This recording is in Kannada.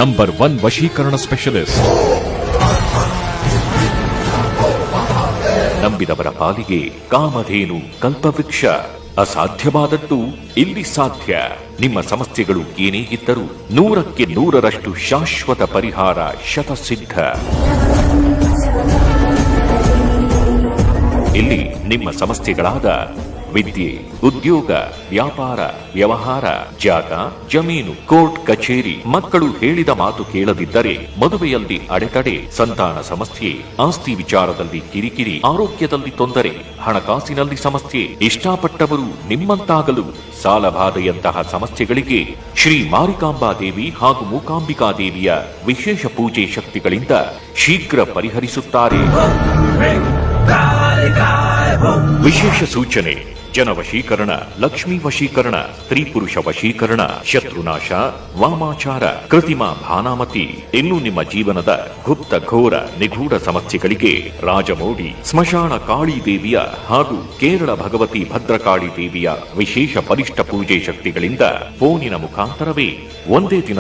ನಂಬರ್ 1 ವಶೀಕರಣ ಸ್ಪೆಷಲಿಸ್ಟ್. ನಂಬಿದವರ ಪಾಲಿಗೆ ಕಾಮಧೇನು ಕಲ್ಪವೃಕ್ಷ. ಅಸಾಧ್ಯವಾದದ್ದು ಇಲ್ಲಿ ಸಾಧ್ಯ. ನಿಮ್ಮ ಸಮಸ್ಯೆಗಳು ಏನೇ ಇದ್ದರೂ 100ಕ್ಕೆ 100ರಷ್ಟು ಶಾಶ್ವತ ಪರಿಹಾರ ಶತಸಿದ್ಧ. ಇಲ್ಲಿ ನಿಮ್ಮ ಸಮಸ್ಯೆಗಳಾದ ವಿದ್ಯೆ, ಉದ್ಯೋಗ, ವ್ಯಾಪಾರ, ವ್ಯವಹಾರ, ಜಾಗ, ಜಮೀನು, ಕೋರ್ಟ್ ಕಚೇರಿ, ಮಕ್ಕಳು ಹೇಳಿದ ಮಾತು ಕೇಳದಿದ್ದರೆ, ಮದುವೆಯಲ್ಲಿ ಅಡೆತಡೆ, ಸಂತಾನ ಸಮಸ್ಯೆ, ಆಸ್ತಿ ವಿಚಾರದಲ್ಲಿ ಕಿರಿಕಿರಿ, ಆರೋಗ್ಯದಲ್ಲಿ ತೊಂದರೆ, ಹಣಕಾಸಿನಲ್ಲಿ ಸಮಸ್ಯೆ, ಇಷ್ಟಪಟ್ಟವರು ನಿಮ್ಮಂತಾಗಲು, ಸಾಲಬಾಧೆಯಂತಹ ಸಮಸ್ಯೆಗಳಿಗೆ ಶ್ರೀ ಮಾರಿಕಾಂಬಾ ದೇವಿ ಹಾಗೂ ಮೂಕಾಂಬಿಕಾ ದೇವಿಯ ವಿಶೇಷ ಪೂಜೆ ಶಕ್ತಿಗಳಿಂದ ಶೀಘ್ರ ಪರಿಹರಿಸುತ್ತಾರೆ. ವಿಶೇಷ ಸೂಚನೆ: ಜನ ವಶೀಕರಣ, ಲಕ್ಷ್ಮೀ ವಶೀಕರಣ, ಸ್ತ್ರೀ ಪುರುಷ ವಶೀಕರಣ, ಶತ್ರುನಾಶ, ವಾಮಾಚಾರ, ಕೃತಿಮಾ ಭಾನಾಮತಿ. ಇನ್ನು ನಿಮ್ಮ ಜೀವನದ ಗುಪ್ತ ಘೋರ ನಿಗೂಢ ಸಮಸ್ಯೆಗಳಿಗೆ ರಾಜಮೋಡಿ, ಸ್ಮಶಾನ ಕಾಳಿ ದೇವಿಯ ಹಾಗೂ ಕೇರಳ ಭಗವತಿ ಭದ್ರಕಾಳಿ ದೇವಿಯ ವಿಶೇಷ ಬಲಿಷ್ಠ ಪೂಜೆ ಶಕ್ತಿಗಳಿಂದ ಫೋನಿನ ಮುಖಾಂತರವೇ ಒಂದೇ ದಿನ